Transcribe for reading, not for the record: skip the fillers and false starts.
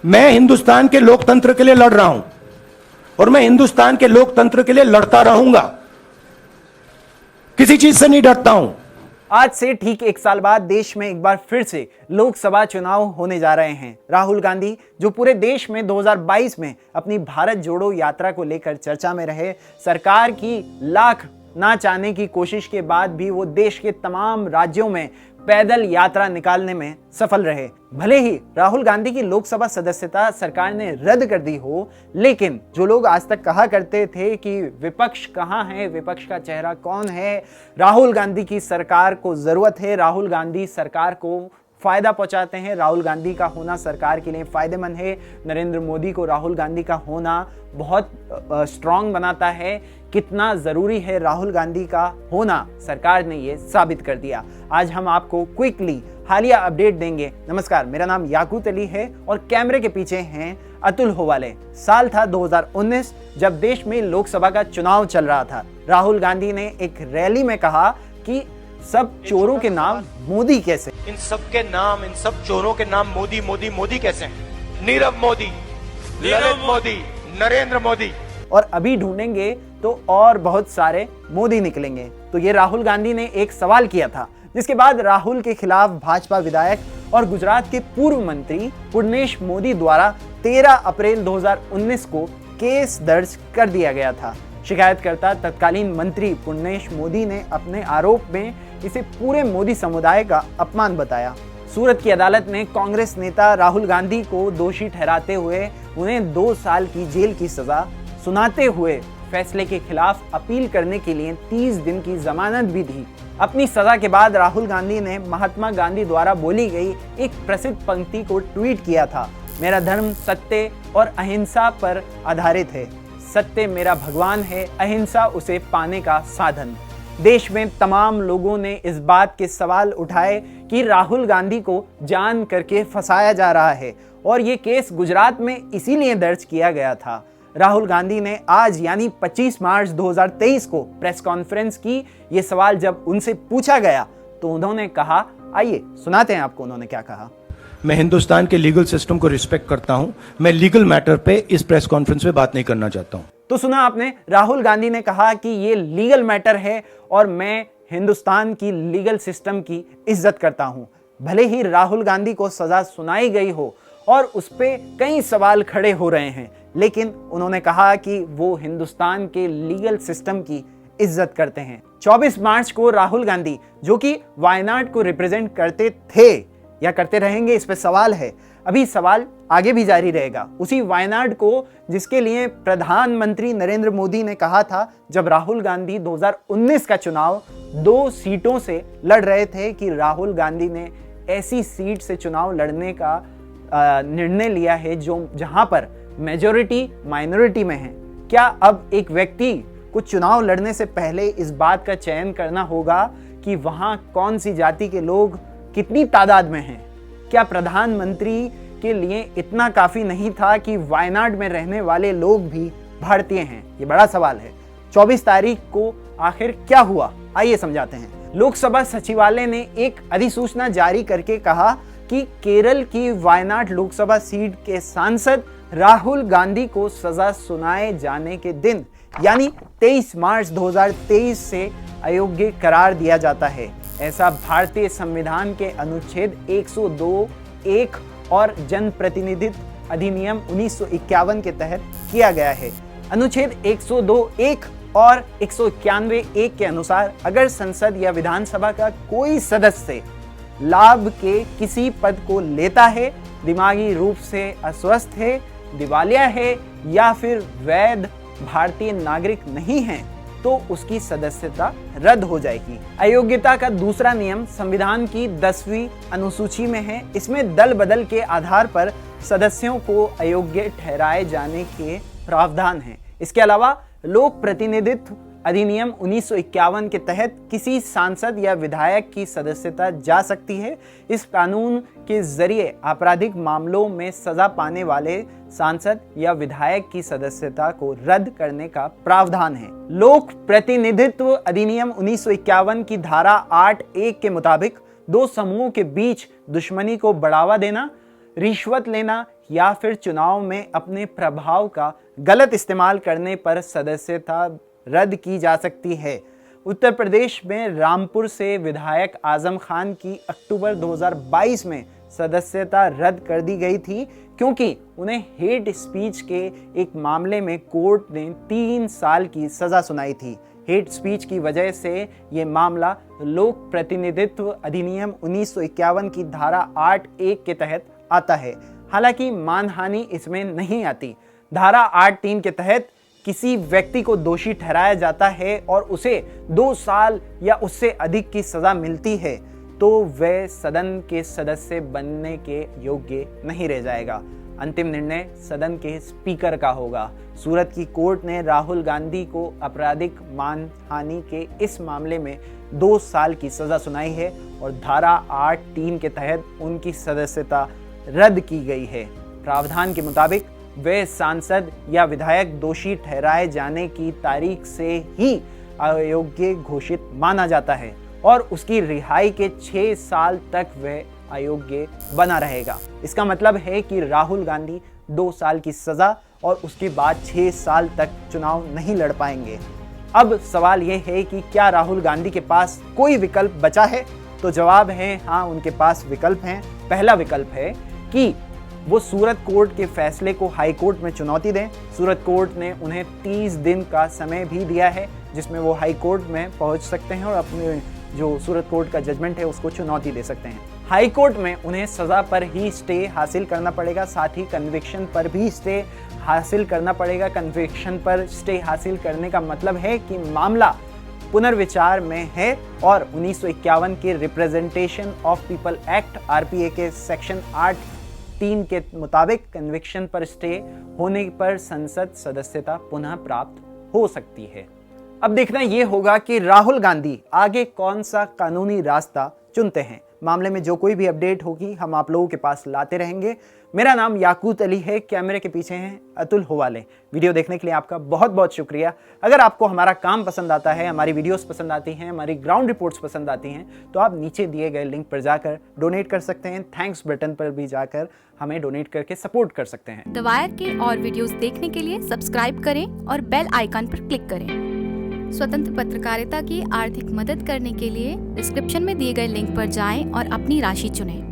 मैं हिंदुस्तान के लोकतंत्र के लिए लड़ रहा हूं और मैं हिंदुस्तान के लोकतंत्र के लिए लड़ता रहूंगा, किसी चीज से नहीं डरता हूं। आज से ठीक एक साल बाद देश में एक बार फिर से लोकसभा चुनाव होने जा रहे हैं। राहुल गांधी जो पूरे देश में 2022 में अपनी भारत जोड़ो यात्रा को लेकर चर्चा में रहे, सरकार की लाख ना चाहने की कोशिश के बाद भी वो देश के तमाम राज्यों में पैदल यात्रा निकालने में सफल रहे। भले ही राहुल गांधी की लोकसभा सदस्यता सरकार ने रद्द कर दी हो, लेकिन जो लोग आज तक कहा करते थे कि विपक्ष कहां है, विपक्ष का चेहरा कौन है, राहुल गांधी की सरकार को जरूरत है, राहुल गांधी सरकार को फायदा पहुंचाते हैं, राहुल गांधी का होना सरकार के लिए फायदेमंद है, नरेंद्र मोदी को राहुल गांधी का होना बहुत स्ट्रांग बनाता है, कितना जरूरी है राहुल गांधी का होना, सरकार ने ये साबित कर दिया। आज हम आपको क्विकली हालिया अपडेट देंगे। नमस्कार, मेरा नाम याकूत अली है और कैमरे के पीछे हैं अतुल होवाले। साल था 2019 जब देश में लोकसभा का चुनाव चल रहा था। राहुल गांधी ने एक रैली में कहा कि सब चोरों के नाम मोदी कैसे, इन सब के नाम, इन सब चोरों के नाम मोदी मोदी मोदी कैसे हैं? नीरव मोदी, ललित मोदी, नरेंद्र मोदी, और अभी ढूंढेंगे तो और बहुत सारे मोदी निकलेंगे। तो ये राहुल गांधी ने एक सवाल किया था, जिसके बाद राहुल के खिलाफ भाजपा विधायक और गुजरात के पूर्व मंत्री पुर्णेश मोदी द्वारा 13 अप्रैल 2019 को केस दर्ज कर दिया गया था। शिकायतकर्ता तत्कालीन मंत्री पुर्णेश मोदी ने अपने आरोप में इसे पूरे मोदी समुदाय का अपमान बताया। सूरत की अदालत ने कांग्रेस नेता राहुल गांधी को दोषी ठहराते हुए उन्हें 2 साल की जेल की सजा सुनाते हुए फैसले के खिलाफ अपील करने के लिए 30 दिन की जमानत भी दी। अपनी सजा के बाद राहुल गांधी ने महात्मा गांधी द्वारा बोली गई एक प्रसिद्ध पंक्ति को ट्वीट किया था, मेरा धर्म सत्य और अहिंसा पर आधारित है, सत्य मेरा भगवान है, अहिंसा उसे पाने का साधन। देश में तमाम लोगों ने इस बात के सवाल उठाए कि राहुल गांधी को जान करके फंसाया जा रहा है और ये केस गुजरात में इसीलिए दर्ज किया गया था। राहुल गांधी ने आज यानी 25 मार्च 2023 को प्रेस कॉन्फ्रेंस की। ये सवाल जब उनसे पूछा गया तो उन्होंने कहा, आइए सुनाते हैं आपको उन्होंने क्या कहा। मैं हिंदुस्तान के लीगल सिस्टम को रिस्पेक्ट करता हूं, मैं लीगल मैटर पे इस प्रेस कॉन्फ्रेंस में बात नहीं करना चाहता हूं। तो सुना आपने, राहुल गांधी ने कहा कि ये लीगल मैटर है और मैं हिंदुस्तान की लीगल सिस्टम की इज्जत करता हूं। भले ही राहुल गांधी को सजा सुनाई गई हो और उस पे कई सवाल खड़े हो रहे हैं, लेकिन उन्होंने कहा कि वो हिंदुस्तान के लीगल सिस्टम की इज्जत करते हैं। 24 मार्च को राहुल गांधी, जो कि वायनाड को रिप्रेजेंट करते थे या करते रहेंगे, इस पे सवाल है, अभी सवाल आगे भी जारी रहेगा। उसी वायनाड को जिसके लिए प्रधानमंत्री नरेंद्र मोदी ने कहा था जब राहुल गांधी 2019 का चुनाव 2 सीटों से लड़ रहे थे कि राहुल गांधी ने ऐसी सीट से चुनाव लड़ने का निर्णय लिया है जो जहां पर मेजॉरिटी माइनॉरिटी में है। क्या अब एक व्यक्ति को चुनाव लड़ने से पहले इस बात का चयन करना होगा कि वहां कौन सी जाति के लोग कितनी तादाद में हैं? क्या प्रधानमंत्री के लिए इतना काफी नहीं था कि वायनाड में रहने वाले लोग भी भारतीय हैं? ये बड़ा सवाल है। 24 तारीख को आखिर क्या हुआ, आइए समझाते हैं। लोकसभा सचिवालय ने एक अधिसूचना जारी करके कहा कि केरल की वायनाड लोकसभा सीट के सांसद राहुल गांधी को सजा सुनाए जाने के दिन यानी 23 मार्च 2023 से अयोग्य करार दिया जाता है। ऐसा भारतीय संविधान के अनुच्छेद 102(1) और जनप्रतिनिधित्व अधिनियम 1951 के तहत किया गया है। अनुच्छेद 102(1) और 191(1) के अनुसार अगर संसद या विधानसभा का कोई सदस्य लाभ के किसी पद को लेता है, दिमागी रूप से अस्वस्थ है, दिवालिया है या फिर वैध भारतीय नागरिक नहीं है, तो उसकी सदस्यता रद्द हो जाएगी। अयोग्यता का दूसरा नियम संविधान की 10वीं अनुसूची में है। इसमें दल बदल के आधार पर सदस्यों को अयोग्य ठहराए जाने के प्रावधान हैं। इसके अलावा लोक प्रतिनिधित्व अधिनियम 1951 के तहत किसी सांसद या विधायक की सदस्यता जा सकती है। इस कानून के जरिए आपराधिक मामलों में सजा पाने वाले सांसद या विधायक की सदस्यता को रद्द करने का प्रावधान है। लोक प्रतिनिधित्व अधिनियम 1951 की धारा 8(1) के मुताबिक 2 समूहों के बीच दुश्मनी को बढ़ावा देना, रिश्वत लेना या फिर चुनाव में अपने प्रभाव का गलत इस्तेमाल करने पर सदस्यता रद्द की जा सकती है। उत्तर प्रदेश में रामपुर से विधायक आजम खान की अक्टूबर 2022 में सदस्यता रद्द कर दी गई थी, क्योंकि उन्हें हेट स्पीच के एक मामले में कोर्ट ने 3 साल की सजा सुनाई थी। हेट स्पीच की वजह से ये मामला लोक प्रतिनिधित्व अधिनियम 1951 की धारा 8(1) के तहत आता है। हालांकि मानहानि इसमें नहीं आती। धारा 8(3) के तहत किसी व्यक्ति को दोषी ठहराया जाता है और उसे 2 साल या उससे अधिक की सजा मिलती है तो वह सदन के सदस्य बनने के योग्य नहीं रह जाएगा। अंतिम निर्णय सदन के स्पीकर का होगा। सूरत की कोर्ट ने राहुल गांधी को आपराधिक मानहानि के इस मामले में 2 साल की सजा सुनाई है और धारा 8(3) के तहत उनकी सदस्यता रद्द की गई है। प्रावधान के मुताबिक वे सांसद या विधायक दोषी ठहराए जाने की तारीख से ही अयोग्य घोषित माना जाता है और उसकी रिहाई के 6 साल तक वह अयोग्य बना रहेगा। इसका मतलब है कि राहुल गांधी 2 साल की सजा और उसके बाद 6 साल तक चुनाव नहीं लड़ पाएंगे। अब सवाल यह है कि क्या राहुल गांधी के पास कोई विकल्प बचा है? तो जवाब है हाँ, उनके पास विकल्प हैं। पहला विकल्प है कि वो सूरत कोर्ट के फैसले को हाई कोर्ट में चुनौती दें। सूरत कोर्ट ने उन्हें 30 दिन का समय भी दिया है जिसमें वो हाई कोर्ट में पहुंच सकते हैं और अपने जो सूरत कोर्ट का जजमेंट है उसको चुनौती दे सकते हैं। हाई कोर्ट में उन्हें सजा पर ही स्टे हासिल करना पड़ेगा, साथ ही कन्विक्शन पर भी स्टे हासिल करना पड़ेगा। कन्विक्शन पर स्टे हासिल करने का मतलब है कि मामला पुनर्विचार में है और 1951 के representation of people act RPA के सेक्शन 8(3) के मुताबिक कन्विक्शन पर स्टे होने पर संसद सदस्यता पुनः प्राप्त हो सकती है। अब देखना यह होगा कि राहुल गांधी आगे कौन सा कानूनी रास्ता चुनते हैं। मामले में जो कोई भी अपडेट होगी हम आप लोगों के पास लाते रहेंगे। मेरा नाम याकूत अली है, कैमरे के पीछे हैं अतुल होवाले। वीडियो देखने के लिए आपका बहुत बहुत शुक्रिया। अगर आपको हमारा काम पसंद आता है, हमारी वीडियोस पसंद आती हैं, हमारी ग्राउंड रिपोर्ट्स पसंद आती हैं, तो आप नीचे दिए गए लिंक पर जाकर डोनेट कर सकते हैं। थैंक्स बटन पर भी जाकर हमें डोनेट करके सपोर्ट कर सकते हैं। द वायर के और वीडियोस देखने के लिए सब्सक्राइब करें और बेल आइकन पर क्लिक करें। स्वतंत्र पत्रकारिता की आर्थिक मदद करने के लिए डिस्क्रिप्शन में दिए गए लिंक पर जाएं और अपनी राशि चुनें।